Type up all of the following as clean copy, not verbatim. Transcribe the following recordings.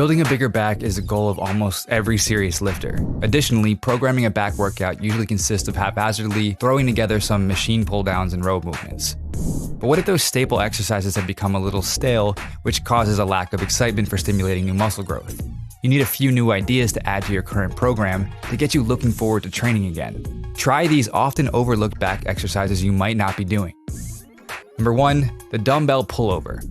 Building a bigger back is a goal of almost every serious lifter. Additionally, programming a back workout usually consists of haphazardly throwing together some machine pull downs and row movements. But what if those staple exercises have become a little stale, which causes a lack of excitement for stimulating new muscle growth? You need a few new ideas to add to your current program to get you looking forward to training again. Try these often overlooked back exercises you might not be doing. Number 1, the Dumbbell Pullover.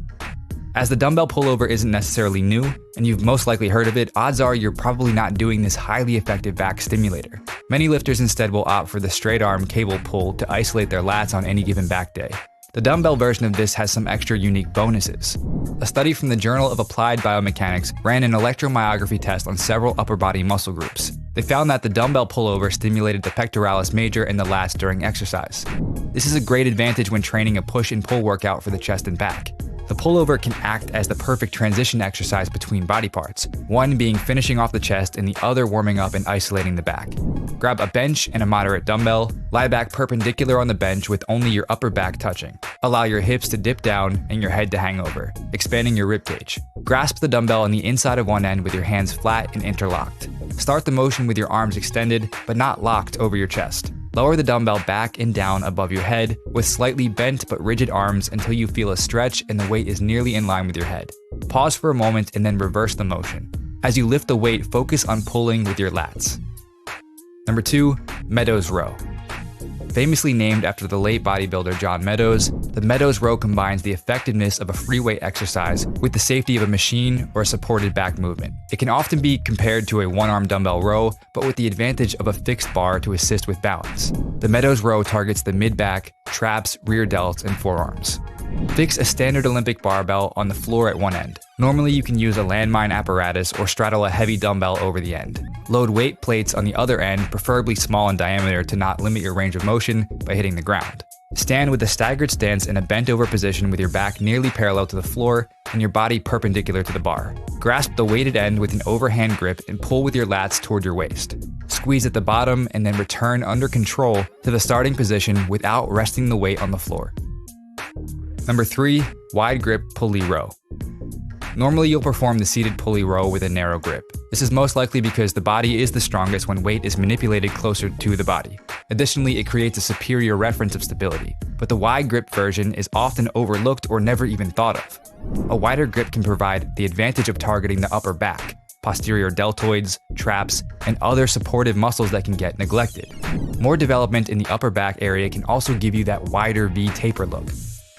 As the Dumbbell Pullover isn't necessarily new, and you've most likely heard of it, odds are you're probably not doing this highly effective back stimulator. Many lifters instead will opt for the straight arm cable pull to isolate their lats on any given back day. The dumbbell version of this has some extra unique bonuses. A study from the Journal of Applied Biomechanics ran an electromyography test on several upper body muscle groups. They found that the dumbbell pullover stimulated the pectoralis major and the lats during exercise. This is a great advantage when training a push and pull workout for the chest and back. The pullover can act as the perfect transition exercise between body parts, one being finishing off the chest and the other warming up and isolating the back. Grab a bench and a moderate dumbbell, lie back perpendicular on the bench with only your upper back touching. Allow your hips to dip down and your head to hang over, expanding your rib cage. Grasp the dumbbell on the inside of one end with your hands flat and interlocked. Start the motion with your arms extended, but not locked over your chest. Lower the dumbbell back and down above your head with slightly bent but rigid arms until you feel a stretch and the weight is nearly in line with your head. Pause for a moment and then reverse the motion. As you lift the weight, focus on pulling with your lats. Number 2, Meadows Row. Famously named after the late bodybuilder John Meadows, the Meadows Row combines the effectiveness of a free weight exercise with the safety of a machine or a supported back movement. It can often be compared to a one-arm dumbbell row, but with the advantage of a fixed bar to assist with balance. The Meadows Row targets the mid-back, traps, rear delts, and forearms. Fix a standard Olympic barbell on the floor at one end. Normally you can use a landmine apparatus or straddle a heavy dumbbell over the end. Load weight plates on the other end, preferably small in diameter to not limit your range of motion by hitting the ground. Stand with a staggered stance in a bent over position with your back nearly parallel to the floor and your body perpendicular to the bar. Grasp the weighted end with an overhand grip and pull with your lats toward your waist. Squeeze at the bottom and then return under control to the starting position without resting the weight on the floor. Number 3, wide grip pulley row. Normally you'll perform the seated pulley row with a narrow grip. This is most likely because the body is the strongest when weight is manipulated closer to the body. Additionally, it creates a superior reference of stability, but the wide grip version is often overlooked or never even thought of. A wider grip can provide the advantage of targeting the upper back, posterior deltoids, traps, and other supportive muscles that can get neglected. More development in the upper back area can also give you that wider V taper look.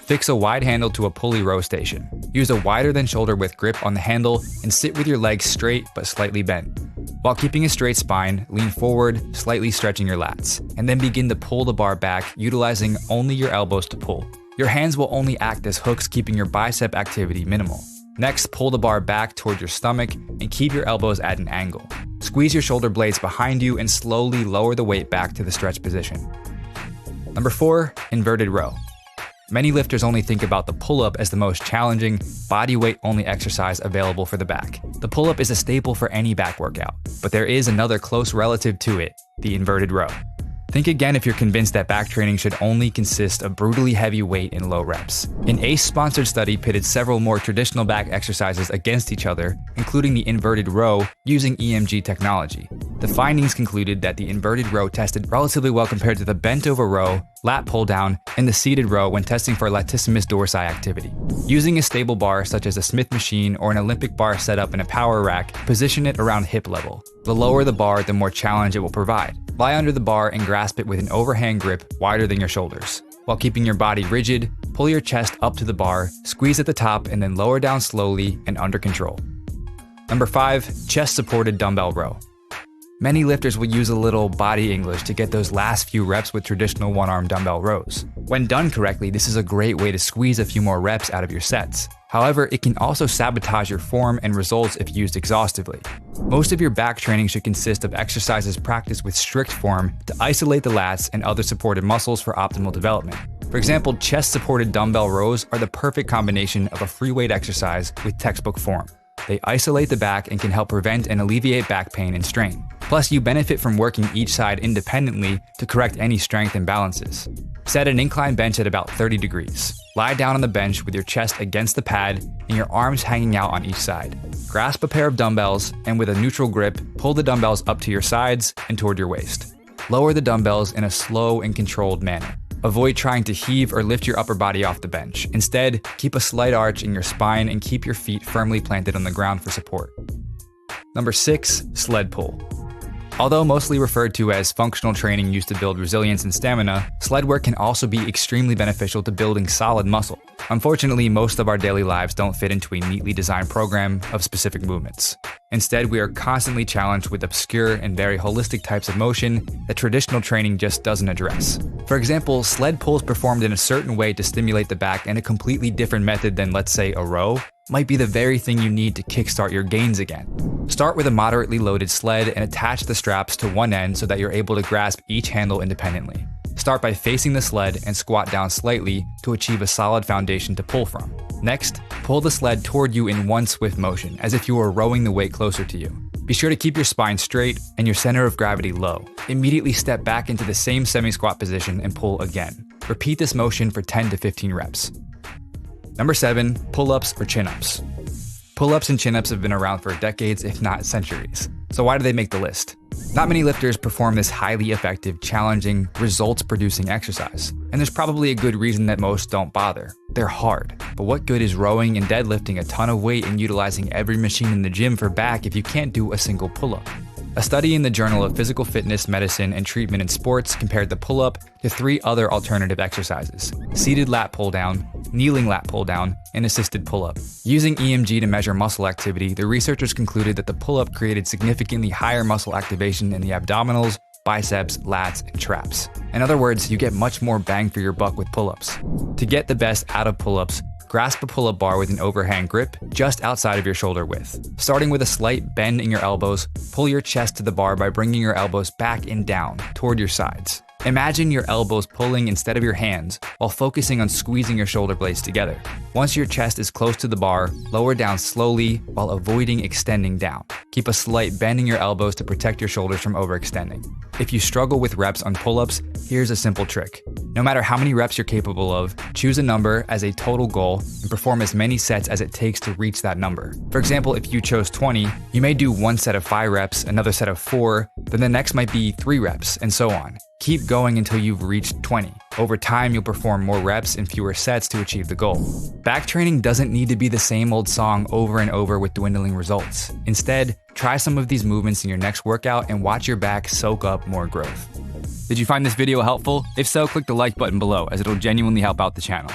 Fix a wide handle to a pulley row station. Use a wider than shoulder width grip on the handle and sit with your legs straight but slightly bent. While keeping a straight spine, lean forward, slightly stretching your lats, and then begin to pull the bar back, utilizing only your elbows to pull. Your hands will only act as hooks, keeping your bicep activity minimal. Next, pull the bar back toward your stomach and keep your elbows at an angle. Squeeze your shoulder blades behind you and slowly lower the weight back to the stretch position. Number 4, inverted row. Many lifters only think about the pull-up as the most challenging, body weight only exercise available for the back. The pull-up is a staple for any back workout, but there is another close relative to it, the inverted row. Think again if you're convinced that back training should only consist of brutally heavy weight and low reps. An ACE-sponsored study pitted several more traditional back exercises against each other, including the inverted row, using EMG technology. The findings concluded that the inverted row tested relatively well compared to the bent over row, lat pull down, and the seated row when testing for latissimus dorsi activity. Using a stable bar such as a Smith machine or an Olympic bar set up in a power rack, position it around hip level. The lower the bar, the more challenge it will provide. Lie under the bar and grasp it with an overhand grip wider than your shoulders. While keeping your body rigid, pull your chest up to the bar, squeeze at the top, and then lower down slowly and under control. Number 5, chest-supported dumbbell row. Many lifters will use a little body English to get those last few reps with traditional one-arm dumbbell rows. When done correctly, this is a great way to squeeze a few more reps out of your sets. However, it can also sabotage your form and results if used exhaustively. Most of your back training should consist of exercises practiced with strict form to isolate the lats and other supported muscles for optimal development. For example, chest-supported dumbbell rows are the perfect combination of a free weight exercise with textbook form. They isolate the back and can help prevent and alleviate back pain and strain. Plus, you benefit from working each side independently to correct any strength imbalances. Set an incline bench at about 30 degrees. Lie down on the bench with your chest against the pad and your arms hanging out on each side. Grasp a pair of dumbbells and with a neutral grip, pull the dumbbells up to your sides and toward your waist. Lower the dumbbells in a slow and controlled manner. Avoid trying to heave or lift your upper body off the bench. Instead, keep a slight arch in your spine and keep your feet firmly planted on the ground for support. Number 6, sled pull. Although mostly referred to as functional training used to build resilience and stamina, sled work can also be extremely beneficial to building solid muscle. Unfortunately, most of our daily lives don't fit into a neatly designed program of specific movements. Instead, we are constantly challenged with obscure and very holistic types of motion that traditional training just doesn't address. For example, sled pulls performed in a certain way to stimulate the back and a completely different method than, let's say, a row, might be the very thing you need to kickstart your gains again. Start with a moderately loaded sled and attach the straps to one end so that you're able to grasp each handle independently. Start by facing the sled and squat down slightly to achieve a solid foundation to pull from. Next, pull the sled toward you in one swift motion, as if you were rowing the weight closer to you. Be sure to keep your spine straight and your center of gravity low. Immediately step back into the same semi-squat position and pull again. Repeat this motion for 10 to 15 reps. Number 7, pull-ups or chin-ups. Pull-ups and chin-ups have been around for decades, if not centuries. So why do they make the list? Not many lifters perform this highly effective, challenging, results-producing exercise. And there's probably a good reason that most don't bother. They're hard. But what good is rowing and deadlifting a ton of weight and utilizing every machine in the gym for back if you can't do a single pull-up? A study in the Journal of Physical Fitness, Medicine, and Treatment in Sports compared the pull-up to 3 other alternative exercises: seated lat pull-down, kneeling lat pull-down, and assisted pull-up. Using EMG to measure muscle activity, the researchers concluded that the pull-up created significantly higher muscle activation in the abdominals, biceps, lats, and traps. In other words, you get much more bang for your buck with pull-ups. To get the best out of pull-ups, grasp a pull-up bar with an overhand grip just outside of your shoulder width. Starting with a slight bend in your elbows, pull your chest to the bar by bringing your elbows back and down toward your sides. Imagine your elbows pulling instead of your hands while focusing on squeezing your shoulder blades together. Once your chest is close to the bar, lower down slowly while avoiding extending down. Keep a slight bend in your elbows to protect your shoulders from overextending. If you struggle with reps on pull-ups, here's a simple trick. No matter how many reps you're capable of, choose a number as a total goal and perform as many sets as it takes to reach that number. For example, if you chose 20, you may do one set of 5 reps, another set of 4, then the next might be 3 reps, and so on. Keep going until you've reached 20. Over time, you'll perform more reps and fewer sets to achieve the goal. Back training doesn't need to be the same old song over and over with dwindling results. Instead, try some of these movements in your next workout and watch your back soak up more growth. Did you find this video helpful? If so, click the like button below, as it'll genuinely help out the channel.